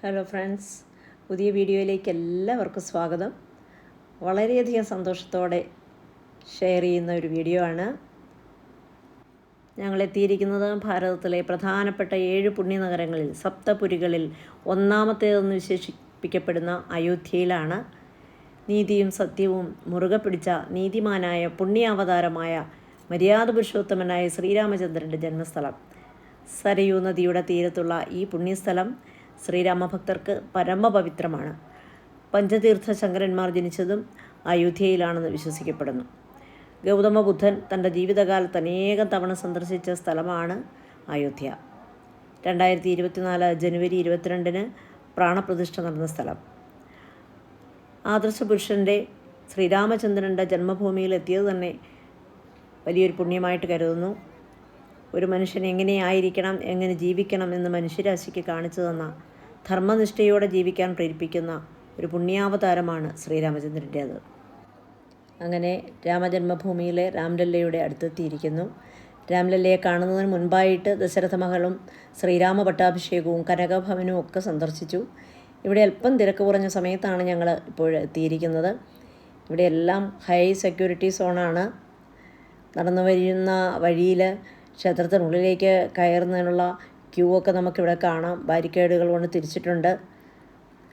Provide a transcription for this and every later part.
Hello friends, പുതിയ വീഡിയോയിലേക്ക് എല്ലാവർക്കും സ്വാഗതം. വളരെയധികം സന്തോഷത്തോടെ ഷെയർ ചെയ്യുന്ന ഒരു വീഡിയോ ആണ്. ഞങ്ങളെത്തിയിരിക്കുന്നത് ഭാരതത്തിലെ പ്രധാനപ്പെട്ട 7 പുണ്യനഗരങ്ങളിൽ സപ്തപുരികളിൽ ഒന്നാമത്തേതെന്ന് വിശേഷിപ്പിക്കപ്പെടുന്ന അയോധ്യയിലാണ്. നീതിയും സത്യവും മുറുകെ പിടിച്ച നീതിമാനായ പുണ്യാവതാരമായ മര്യാദ പുരുഷോത്തമനായ ശ്രീരാമചന്ദ്രൻ്റെ ജന്മസ്ഥലം. സരയൂ നദിയുടെ തീരത്തുള്ള ഈ പുണ്യസ്ഥലം ശ്രീരാമഭക്തർക്ക് പരമപവിത്രമാണ്. പഞ്ചതീർത്ഥ ശങ്കരന്മാർ ജനിച്ചതും അയോധ്യയിലാണെന്ന് വിശ്വസിക്കപ്പെടുന്നു. ഗൗതമ ബുദ്ധൻ തൻ്റെ ജീവിതകാലത്ത് അനേകം തവണ സന്ദർശിച്ച സ്ഥലമാണ് അയോധ്യ. 2024 ജനുവരി 22 പ്രാണപ്രതിഷ്ഠ നടന്ന സ്ഥലം. ആദർശപുരുഷൻ്റെ ശ്രീരാമചന്ദ്രൻ്റെ ജന്മഭൂമിയിൽ എത്തിയത് തന്നെ വലിയൊരു പുണ്യമായിട്ട് കരുതുന്നു. ഒരു മനുഷ്യൻ എങ്ങനെയായിരിക്കണം, എങ്ങനെ ജീവിക്കണം എന്ന് മനുഷ്യരാശിക്ക് കാണിച്ചു തന്ന, ധർമ്മനിഷ്ഠയോടെ ജീവിക്കാൻ പ്രേരിപ്പിക്കുന്ന ഒരു പുണ്യാവതാരമാണ് ശ്രീരാമചന്ദ്രൻ്റേത്. അങ്ങനെ രാമജന്മഭൂമിയിലെ രാംലല്ലയുടെ അടുത്തെത്തിയിരിക്കുന്നു. രാംലല്ലയെ കാണുന്നതിന് മുൻപായിട്ട് ദശരഥ മഹളും ശ്രീരാമ പട്ടാഭിഷേകവും കനകഭവനും ഒക്കെ സന്ദർശിച്ചു. ഇവിടെ അല്പം തിരക്ക് കുറഞ്ഞ സമയത്താണ് ഞങ്ങൾ ഇപ്പോൾ എത്തിയിരിക്കുന്നത്. ഇവിടെയെല്ലാം ഹൈ സെക്യൂരിറ്റി സോണാണ്. നടന്നു വരുന്ന വഴിയിൽ ക്ഷേത്രത്തിനുള്ളിലേക്ക് കയറുന്നതിനുള്ള ക്യൂ ഒക്കെ നമുക്കിവിടെ കാണാം. ബാരിക്കേഡുകൾ കൊണ്ട് തിരിച്ചിട്ടുണ്ട്.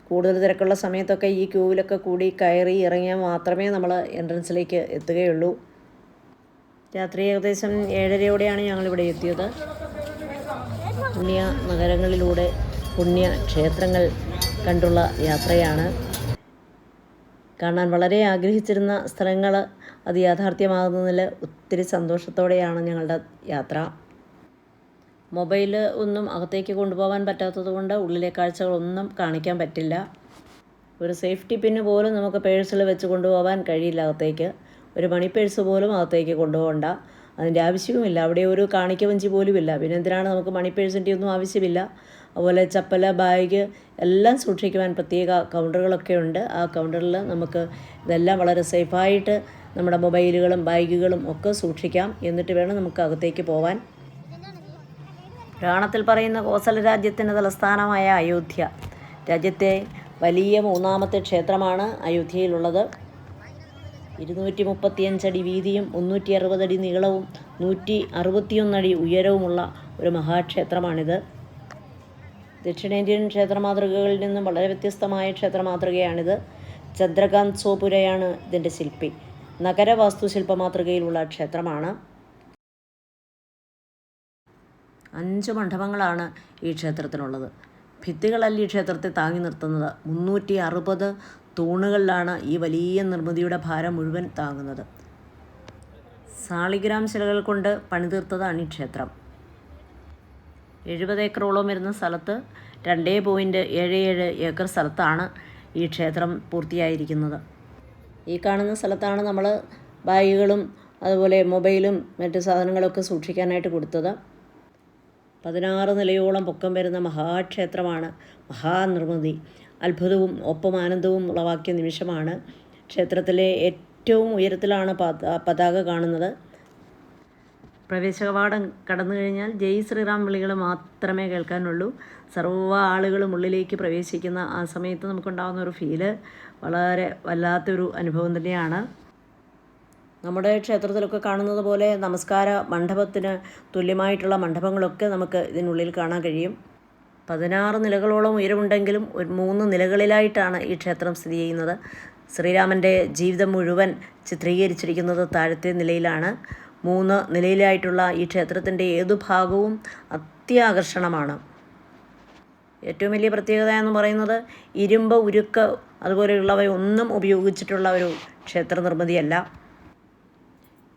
കൂടുതൽ തിരക്കുള്ള സമയത്തൊക്കെ ഈ ക്യൂവിലൊക്കെ കൂടി കയറി ഇറങ്ങിയാൽ മാത്രമേ നമ്മൾ എൻട്രൻസിലേക്ക് എത്തുകയുള്ളൂ. രാത്രി ഏകദേശം 7:30യോടെയാണ് ഞങ്ങളിവിടെ എത്തിയത്. പുണ്യ നഗരങ്ങളിലൂടെ പുണ്യ ക്ഷേത്രങ്ങൾ കണ്ടുള്ള യാത്രയാണ്. കാണാൻ വളരെ ആഗ്രഹിച്ചിരുന്ന സ്ഥലങ്ങൾ അത് യാഥാർത്ഥ്യമാകുന്നതിൽ ഒത്തിരി സന്തോഷത്തോടെയാണ് ഞങ്ങളുടെ യാത്ര. മൊബൈൽ ഒന്നും അകത്തേക്ക് കൊണ്ടുപോകാൻ പറ്റാത്തത് കൊണ്ട് ഉള്ളിലെ കാഴ്ചകളൊന്നും കാണിക്കാൻ പറ്റില്ല. ഒരു സേഫ്റ്റി പിന്ന് പോലും നമുക്ക് പേഴ്സിൽ വെച്ച് കൊണ്ടുപോകാൻ കഴിയില്ല അകത്തേക്ക്. ഒരു മണി പേഴ്സ് പോലും അകത്തേക്ക് കൊണ്ടുപോകണ്ട, അതിൻ്റെ ആവശ്യവുമില്ല. അവിടെ ഒരു കാണിക്ക വഞ്ചി പോലും ഇല്ല. പിന്നെ എന്തിനാണ് നമുക്ക് മണി പേഴ്സിൻ്റെ ഒന്നും ആവശ്യമില്ല. അതുപോലെ ചപ്പല, ബാഗ് എല്ലാം സൂക്ഷിക്കുവാൻ പ്രത്യേക കൗണ്ടറുകളൊക്കെ ഉണ്ട്. ആ കൗണ്ടറിൽ നമുക്ക് ഇതെല്ലാം വളരെ സേഫായിട്ട് നമ്മുടെ മൊബൈലുകളും ബാഗുകളും ഒക്കെ സൂക്ഷിക്കാം. എന്നിട്ട് വേണം നമുക്ക് അകത്തേക്ക് പോകാൻ. പുരാണത്തിൽ പറയുന്ന കോസല രാജ്യത്തിൻ്റെ തലസ്ഥാനമായ അയോധ്യ, രാജ്യത്തെ വലിയ 3ാമത്തെ ക്ഷേത്രമാണ് അയോധ്യയിലുള്ളത്. 235 അടി വീതിയും 360 അടി നീളവും 161 അടി ഉയരവുമുള്ള ഒരു മഹാക്ഷേത്രമാണിത്. ദക്ഷിണേന്ത്യൻ ക്ഷേത്രമാതൃകകളിൽ നിന്നും വളരെ വ്യത്യസ്തമായ ക്ഷേത്രമാതൃകയാണിത്. ചന്ദ്രകാന്ത് സോപുരയാണ് ഇതിൻ്റെ ശില്പി. നഗരവാസ്തുശില്പ മാതൃകയിലുള്ള ക്ഷേത്രമാണ്. 5 മണ്ഡപങ്ങളാണ് ഈ ക്ഷേത്രത്തിനുള്ളത്. ഭിത്തികളല്ല ഈ ക്ഷേത്രത്തെ താങ്ങി നിർത്തുന്നത്. 360 തൂണുകളിലാണ് ഈ വലിയ നിർമ്മിതിയുടെ ഭാരം മുഴുവൻ താങ്ങുന്നത്. സാളിഗ്രാം ശിലകൾ കൊണ്ട് പണിതീർത്തതാണ് ഈ ക്ഷേത്രം. 70 ഏക്കറോളം വരുന്ന സ്ഥലത്ത് 2.77 ഏക്കർ സ്ഥലത്താണ് ഈ ക്ഷേത്രം പൂർത്തിയായിരിക്കുന്നത്. ഈ കാണുന്ന സ്ഥലത്താണ് നമ്മൾ ബാഗുകളും അതുപോലെ മൊബൈലും മറ്റ് സാധനങ്ങളൊക്കെ സൂക്ഷിക്കാനായിട്ട് കൊടുത്തത്. 16 നിലയോളം പൊക്കം വരുന്ന മഹാക്ഷേത്രമാണ്. മഹാനിർമ്മിതി അത്ഭുതവും ഒപ്പം ആനന്ദവും ഉളവാക്കിയ നിമിഷമാണ്. ക്ഷേത്രത്തിലെ ഏറ്റവും ഉയരത്തിലാണ് പതാക കാണുന്നത്. പ്രവേശകവാടം കടന്നു കഴിഞ്ഞാൽ ജയ് ശ്രീറാം വിളികൾ മാത്രമേ കേൾക്കാനുള്ളൂ. സർവ്വ ആളുകളും ഉള്ളിലേക്ക് പ്രവേശിക്കുന്ന ആ സമയത്ത് നമുക്കുണ്ടാകുന്ന ഒരു ഫീല് വളരെ വല്ലാത്തൊരു അനുഭവം തന്നെയാണ്. നമ്മുടെ ക്ഷേത്രത്തിലൊക്കെ കാണുന്നത് പോലെ നമസ്കാര മണ്ഡപത്തിന് തുല്യമായിട്ടുള്ള മണ്ഡപങ്ങളൊക്കെ നമുക്ക് ഇതിനുള്ളിൽ കാണാൻ കഴിയും. 16 നിലകളോളം ഉയരമുണ്ടെങ്കിലും 3 നിലകളിലായിട്ടാണ് ഈ ക്ഷേത്രം സ്ഥിതി ചെയ്യുന്നത്. ശ്രീരാമൻ്റെ ജീവിതം മുഴുവൻ ചിത്രീകരിച്ചിരിക്കുന്നത് താഴത്തെ നിലയിലാണ്. 3 നിലയിലായിട്ടുള്ള ഈ ക്ഷേത്രത്തിൻ്റെ ഏതു ഭാഗവും അത്യാകർഷണമാണ്. ഏറ്റവും വലിയ പ്രത്യേകത എന്ന് പറയുന്നത് ഇരുമ്പ്, ഉരുക്ക് അതുപോലെയുള്ളവയൊന്നും ഉപയോഗിച്ചിട്ടുള്ള ഒരു ക്ഷേത്ര നിർമ്മിതിയല്ല.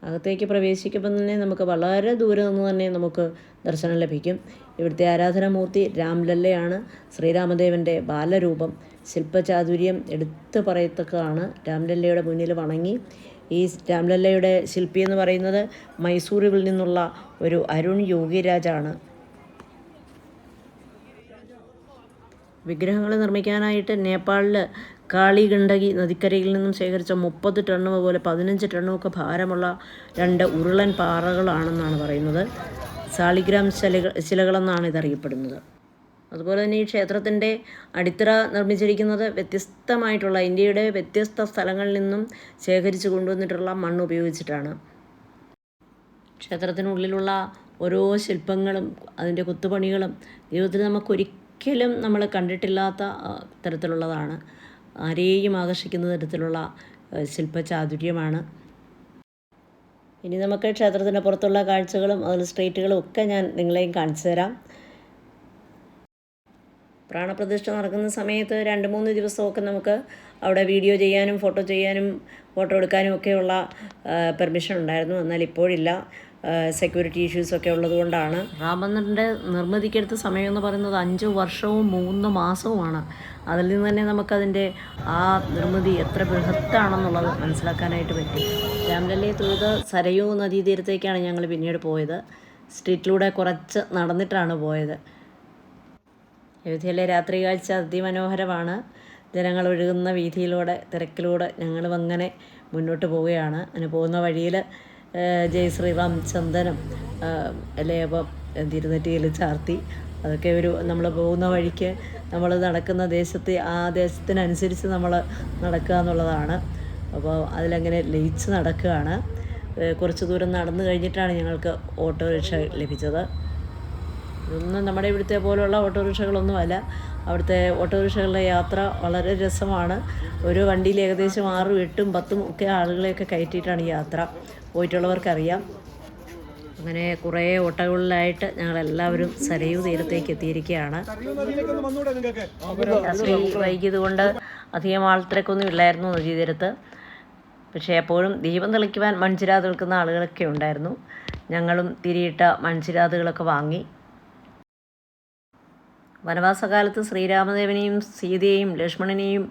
അകത്തേക്ക് പ്രവേശിക്കുമ്പോൾ തന്നെ നമുക്ക് വളരെ ദൂരെ നിന്ന് തന്നെ നമുക്ക് ദർശനം ലഭിക്കും. ഇവിടുത്തെ ആരാധനാമൂർത്തി രാംലല്ലയാണ്. ശ്രീരാമദേവൻ്റെ ബാലരൂപം. ശില്പചാതുര്യം എടുത്തു പറയത്തക്കതാണ്. രാംലല്ലയുടെ മുന്നിൽ വണങ്ങി. ഈ രാംലല്ലയുടെ ശില്പി എന്ന് പറയുന്നത് മൈസൂരിൽ നിന്നുള്ള ഒരു അരുൺ യോഗിരാജാണ്. വിഗ്രഹങ്ങൾ നിർമ്മിക്കാനായിട്ട് നേപ്പാളിൽ കാളിഗണ്ഡകി നദിക്കരയിൽ നിന്നും ശേഖരിച്ച 30 ടണ്ണും അതുപോലെ 15 ടണ്ണുമൊക്കെ ഭാരമുള്ള 2 ഉരുളൻ പാറകളാണെന്നാണ് പറയുന്നത്. സാളിഗ്രാം ശിലകളെന്നാണ് ഇതറിയപ്പെടുന്നത്. അതുപോലെ തന്നെ ഈ ക്ഷേത്രത്തിൻ്റെ അടിത്തറ നിർമ്മിച്ചിരിക്കുന്നത് വ്യത്യസ്തമായിട്ടുള്ള ഇന്ത്യയുടെ വ്യത്യസ്ത സ്ഥലങ്ങളിൽ നിന്നും ശേഖരിച്ചു കൊണ്ടുവന്നിട്ടുള്ള മണ്ണ് ഉപയോഗിച്ചിട്ടാണ്. ക്ഷേത്രത്തിനുള്ളിലുള്ള ഓരോ ശില്പങ്ങളും അതിൻ്റെ കൊത്തുപണികളും ജീവിതത്തിൽ നമുക്കൊരിക്കലും നമ്മൾ കണ്ടിട്ടില്ലാത്ത തരത്തിലുള്ളതാണ്. ആരെയും ആകർഷിക്കുന്ന തരത്തിലുള്ള ശില്പചാതുര്യമാണ്. ഇനി നമുക്ക് ക്ഷേത്രത്തിൻ്റെ പുറത്തുള്ള കാഴ്ചകളും അതിൽ സ്ട്രീറ്റുകളും ഒക്കെ ഞാൻ നിങ്ങളെയും കാണിച്ചു തരാം. പ്രാണപ്രതിഷ്ഠ നടക്കുന്ന സമയത്ത് 2-3 ദിവസമൊക്കെ നമുക്ക് അവിടെ വീഡിയോ ചെയ്യാനും ഫോട്ടോ എടുക്കാനും ഒക്കെയുള്ള പെർമിഷൻ ഉണ്ടായിരുന്നു. എന്നാൽ ഇപ്പോഴില്ല, സെക്യൂരിറ്റി ഇഷ്യൂസൊക്കെ ഉള്ളതുകൊണ്ടാണ്. രാമചന്ദ്രൻ്റെ നിർമ്മിതിക്കെടുത്ത സമയം എന്ന് പറയുന്നത് 5 വർഷവും 3 മാസവുമാണ്. അതിൽ നിന്ന് തന്നെ നമുക്കതിൻ്റെ ആ നിർമ്മിതി എത്ര ബൃഹത്താണെന്നുള്ളത് മനസ്സിലാക്കാനായിട്ട് പറ്റി. രാംലല്ലയെ തൊഴുത് സരയൂ നദീതീരത്തേക്കാണ് ഞങ്ങൾ പിന്നീട് പോയത്. സ്ട്രീറ്റിലൂടെ കുറച്ച് നടന്നിട്ടാണ് പോയത്. അയോധ്യയിലെ രാത്രി കാഴ്ച അതിമനോഹരമാണ്. ജനങ്ങൾ ഒഴുകുന്ന വീതിയിലൂടെ തിരക്കിലൂടെ ഞങ്ങളും അങ്ങനെ മുന്നോട്ട് പോവുകയാണ്. അങ്ങനെ പോകുന്ന വഴിയിൽ ജയ് ശ്രീറാം ചന്ദനം ലേപം തിരുനെറ്റിയിൽ ചാർത്തി. അതൊക്കെ നമ്മൾ പോകുന്ന വഴിക്ക് നമ്മൾ നടക്കുന്ന ആ ദേശത്തിനനുസരിച്ച് നമ്മൾ നടക്കുക എന്നുള്ളതാണ്. അപ്പോൾ അതിലങ്ങനെ ലയിച്ച് നടക്കുകയാണ്. കുറച്ച് ദൂരം നടന്നു കഴിഞ്ഞിട്ടാണ് ഞങ്ങൾക്ക് ഓട്ടോറിക്ഷ ലഭിച്ചത്. ഇതൊന്നും നമ്മുടെ ഇവിടുത്തെ പോലുള്ള ഓട്ടോറിക്ഷകളൊന്നുമല്ല. അവിടുത്തെ ഓട്ടോറിക്ഷകളുടെ യാത്ര വളരെ രസമാണ്. ഒരു വണ്ടിയിൽ ഏകദേശം 6, 8, 10 ഒക്കെ ആളുകളെയൊക്കെ കയറ്റിയിട്ടാണ് യാത്ര. പോയിട്ടുള്ളവർക്കറിയാം. അങ്ങനെ കുറേ ഓട്ടോകളിലായിട്ട് ഞങ്ങളെല്ലാവരും സരയൂ തീരത്തേക്ക് എത്തിയിരിക്കുകയാണ്. രാത്രി വൈകിയത് കൊണ്ട് അധികം ആൾത്തിരക്കൊന്നും ഇല്ലായിരുന്നു നദീതീരത്ത്. പക്ഷേ എപ്പോഴും ദീപം തെളിക്കുവാൻ മൺചിരാത് നിൽക്കുന്ന ആളുകളൊക്കെ ഉണ്ടായിരുന്നു. ഞങ്ങളും തിരിയിട്ട മൺചിരാതുകളൊക്കെ വാങ്ങി. വനവാസകാലത്ത് ശ്രീരാമദേവനെയും സീതയെയും ലക്ഷ്മണനെയും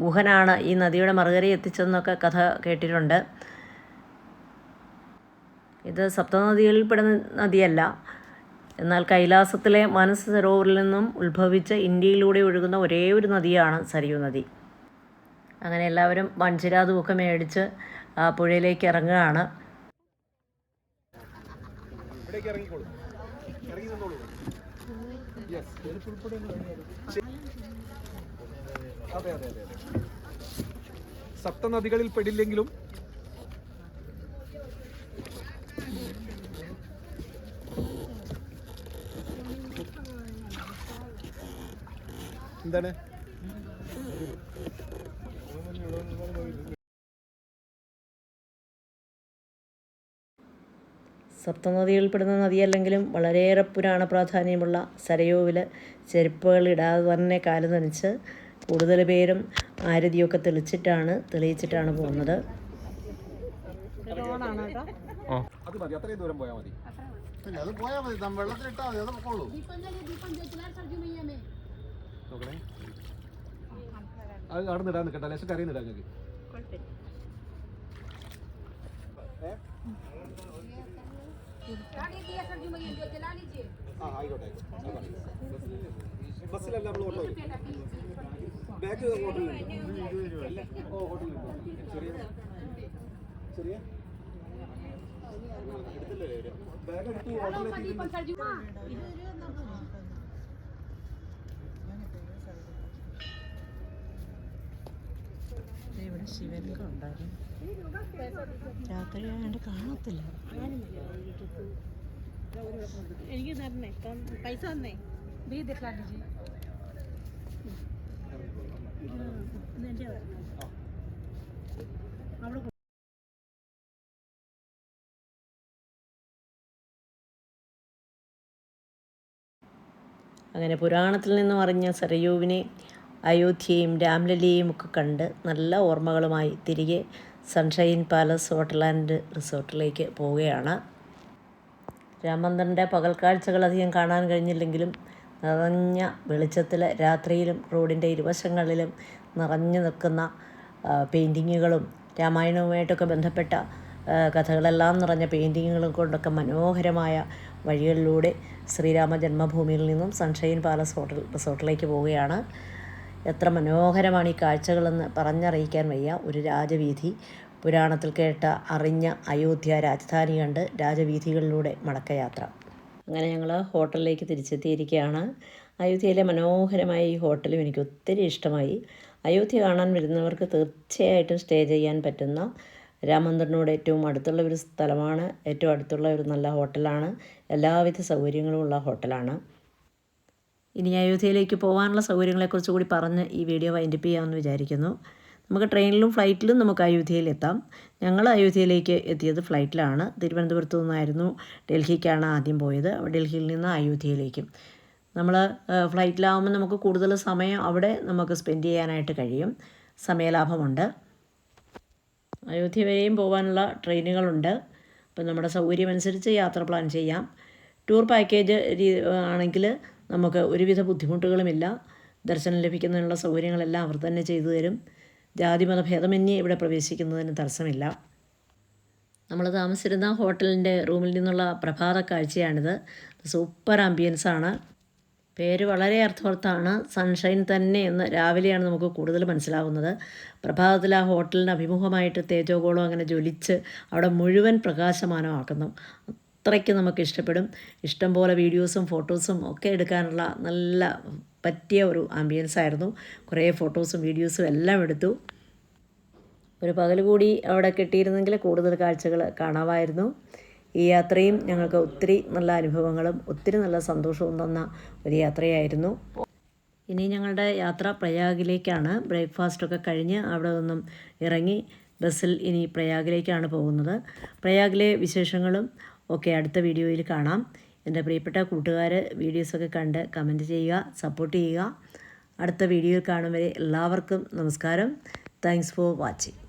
ഗുഹനാണ് ഈ നദിയുടെ മറുകരയിൽ എത്തിച്ചതെന്നൊക്കെ കഥ കേട്ടിട്ടുണ്ട്. ഇത് സപ്തനദികളിൽപ്പെടുന്ന നദിയല്ല, എന്നാൽ കൈലാസത്തിലെ മാനസ സരോവറിൽ നിന്നും ഉത്ഭവിച്ച ഇന്ത്യയിലൂടെ ഒഴുകുന്ന ഒരേ ഒരു നദിയാണ് സരയൂ നദി. അങ്ങനെ എല്ലാവരും മൺചിരാതുമൊക്കെ മേടിച്ച് പുഴയിലേക്ക് ഇറങ്ങുകയാണ്. സപ്തനദികളിൽ പെടില്ലെങ്കിലും എന്താണ് സപ്തനദികളിൽപ്പെടുന്ന നദിയല്ലെങ്കിലും വളരെയേറെ പുരാണ പ്രാധാന്യമുള്ള സരയൂവിൽ ചെരുപ്പുകൾ ഇടാതെ തന്നെ കാല് നനച്ച് കൂടുതൽ പേരും ആരതിയൊക്കെ തെളിയിച്ചിട്ടാണ് പോകുന്നത്. അത് മതി, അത്രയും ദൂരം പോയാൽ മതി. അത് അവിടെ നിടാൻ നിൽക്കട്ടെ, ലേശം കറിയിൽ നിടാൻ നിങ്ങൾക്ക്. ആയിക്കോട്ടെ. ബസ്സിലല്ല, നമ്മൾ ഓട്ടോയിൽ. ബാഗ് ഹോട്ടലിലുണ്ട്. ഓ, ഹോട്ടലിലുണ്ട്. ചെറിയ ബാഗ് എടുത്ത് ഹോട്ടലിലേക്ക്. ഇവിടെ ശിവലിംഗം ഉണ്ടായിരുന്നു. രാത്രി ആയതുകൊണ്ട് കാണത്തില്ല. എനിക്ക് തരണേ, പൈസ തന്നേ. ബി ദിഖാ लीजिए. അങ്ങനെ പുരാണത്തിൽ നിന്നും അറിഞ്ഞ സരയൂവിനെ അയോധ്യയും രാംലല്ലയും ഒക്കെ കണ്ട് നല്ല ഓർമ്മകളുമായി തിരികെ സൺഷൈൻ പാലസ് ഹോട്ടൽ ആൻഡ് റിസോർട്ടിലേക്ക് പോവുകയാണ്. രാമചന്ദ്രൻ്റെ പകൽ കാഴ്ചകൾ അധികം കാണാൻ കഴിഞ്ഞില്ലെങ്കിലും നിറഞ്ഞ വെളിച്ചത്തിൽ രാത്രിയിലും റോഡിൻ്റെ ഇരുവശങ്ങളിലും നിറഞ്ഞു നിൽക്കുന്ന പെയിൻറ്റിങ്ങുകളും രാമായണവുമായിട്ടൊക്കെ ബന്ധപ്പെട്ട കഥകളെല്ലാം നിറഞ്ഞ പെയിൻറ്റിങ്ങുകളും കൊണ്ടൊക്കെ മനോഹരമായ വഴികളിലൂടെ ശ്രീരാമ ജന്മഭൂമിയിൽ നിന്നും സൺഷൈൻ പാലസ് റിസോർട്ടിലേക്ക് പോവുകയാണ്. എത്ര മനോഹരമാണ് ഈ കാഴ്ചകളെന്ന് പറഞ്ഞറിയിക്കാൻ വയ്യ. ഒരു രാജവീഥി, പുരാണത്തിൽ കേട്ട അറിഞ്ഞ അയോധ്യ രാജധാനി കണ്ട് രാജവീഥികളിലൂടെ മടക്കയാത്ര. അങ്ങനെ ഞങ്ങൾ ഹോട്ടലിലേക്ക് തിരിച്ചെത്തിയിരിക്കുകയാണ്. അയോധ്യയിലെ മനോഹരമായ ഈ ഹോട്ടലും എനിക്ക് ഒത്തിരി ഇഷ്ടമായി. അയോധ്യ കാണാൻ വരുന്നവർക്ക് തീർച്ചയായിട്ടും സ്റ്റേ ചെയ്യാൻ പറ്റുന്ന രാമമന്ദിറിനോട് ഏറ്റവും അടുത്തുള്ള ഒരു സ്ഥലമാണ്. ഏറ്റവും അടുത്തുള്ള ഒരു നല്ല ഹോട്ടലാണ്. എല്ലാവിധ സൗകര്യങ്ങളും ഉള്ള ഹോട്ടലാണ്. ഇനി അയോധ്യയിലേക്ക് പോകാനുള്ള സൗകര്യങ്ങളെക്കുറിച്ച് കൂടി പറഞ്ഞ് ഈ വീഡിയോ വൈൻഡപ്പ് ചെയ്യാമെന്ന് വിചാരിക്കുന്നു. നമുക്ക് ട്രെയിനിലും ഫ്ലൈറ്റിലും നമുക്ക് അയോധ്യയിലെത്താം. ഞങ്ങൾ അയോധ്യയിലേക്ക് എത്തിയത് ഫ്ലൈറ്റിലാണ്. തിരുവനന്തപുരത്തു നിന്നായിരുന്നു ഡൽഹിക്കാണ് ആദ്യം പോയത്. ഡൽഹിയിൽ നിന്ന് അയോധ്യയിലേക്കും. നമ്മൾ ഫ്ലൈറ്റിലാവുമ്പോൾ നമുക്ക് കൂടുതൽ സമയം അവിടെ നമുക്ക് സ്പെൻഡ് ചെയ്യാനായിട്ട് കഴിയും. സമയലാഭമുണ്ട്. അയോധ്യ വരെയും പോകാനുള്ള ട്രെയിനുകളുണ്ട്. അപ്പം നമ്മുടെ സൗകര്യമനുസരിച്ച് യാത്ര പ്ലാൻ ചെയ്യാം. ടൂർ പാക്കേജ് ആണെങ്കിൽ നമുക്ക് ഒരുവിധ ബുദ്ധിമുട്ടുകളുമില്ല. ദർശനം ലഭിക്കുന്നതിനുള്ള സൗകര്യങ്ങളെല്ലാം അവർ തന്നെ ചെയ്തു തരും. ജാതിമത ഭേദമന്യേ ഇവിടെ പ്രവേശിക്കുന്നതിന് തടസ്സമില്ല. നമ്മൾ താമസിച്ചിരുന്ന ഹോട്ടലിൻ്റെ റൂമിൽ നിന്നുള്ള പ്രഭാത കാഴ്ചയാണിത്. സൂപ്പർ ആംബിയൻസാണ്. പേര് വളരെ അർത്ഥവത്താണ്. സൺഷൈൻ തന്നെ എന്ന് രാവിലെയാണ് നമുക്ക് കൂടുതൽ മനസ്സിലാവുന്നത്. പ്രഭാതത്തിൽ ആ ഹോട്ടലിന് അഭിമുഖമായിട്ട് തേജോഗോളം അങ്ങനെ ജ്വലിച്ച് അവിടെ മുഴുവൻ പ്രകാശമാനമാക്കുന്നു. അത്രയ്ക്ക് നമുക്ക് ഇഷ്ടപ്പെടും. ഇഷ്ടം പോലെ വീഡിയോസും ഫോട്ടോസും ഒക്കെ എടുക്കാനുള്ള നല്ല പറ്റിയ ഒരു ആംബിയൻസ് ആയിരുന്നു. കുറേ ഫോട്ടോസും വീഡിയോസും എല്ലാം എടുത്തു. ഒരു പകൽ കൂടി അവിടെ കിട്ടിയിരുന്നെങ്കിൽ കൂടുതൽ കാഴ്ചകൾ കാണാമായിരുന്നു. ഈ യാത്രയും ഞങ്ങൾക്ക് ഒത്തിരി നല്ല അനുഭവങ്ങളും ഒത്തിരി നല്ല സന്തോഷവും തന്ന ഒരു യാത്രയായിരുന്നു. ഇനി ഞങ്ങളുടെ യാത്ര പ്രയാഗിലേക്കാണ്. ബ്രേക്ക്ഫാസ്റ്റൊക്കെ കഴിഞ്ഞ് അവിടെ നിന്നും ഇറങ്ങി ബസ്സിൽ ഇനി പ്രയാഗിലേക്കാണ് പോകുന്നത്. പ്രയാഗിലെ വിശേഷങ്ങളും ഒക്കെ അടുത്ത വീഡിയോയിൽ കാണാം. എൻ്റെ പ്രിയപ്പെട്ട കൂട്ടുകാർ വീഡിയോസൊക്കെ കണ്ട് കമൻറ്റ് ചെയ്യുക, സപ്പോർട്ട് ചെയ്യുക. അടുത്ത വീഡിയോയിൽ കാണും വരെ എല്ലാവർക്കും നമസ്കാരം. Thanks for watching.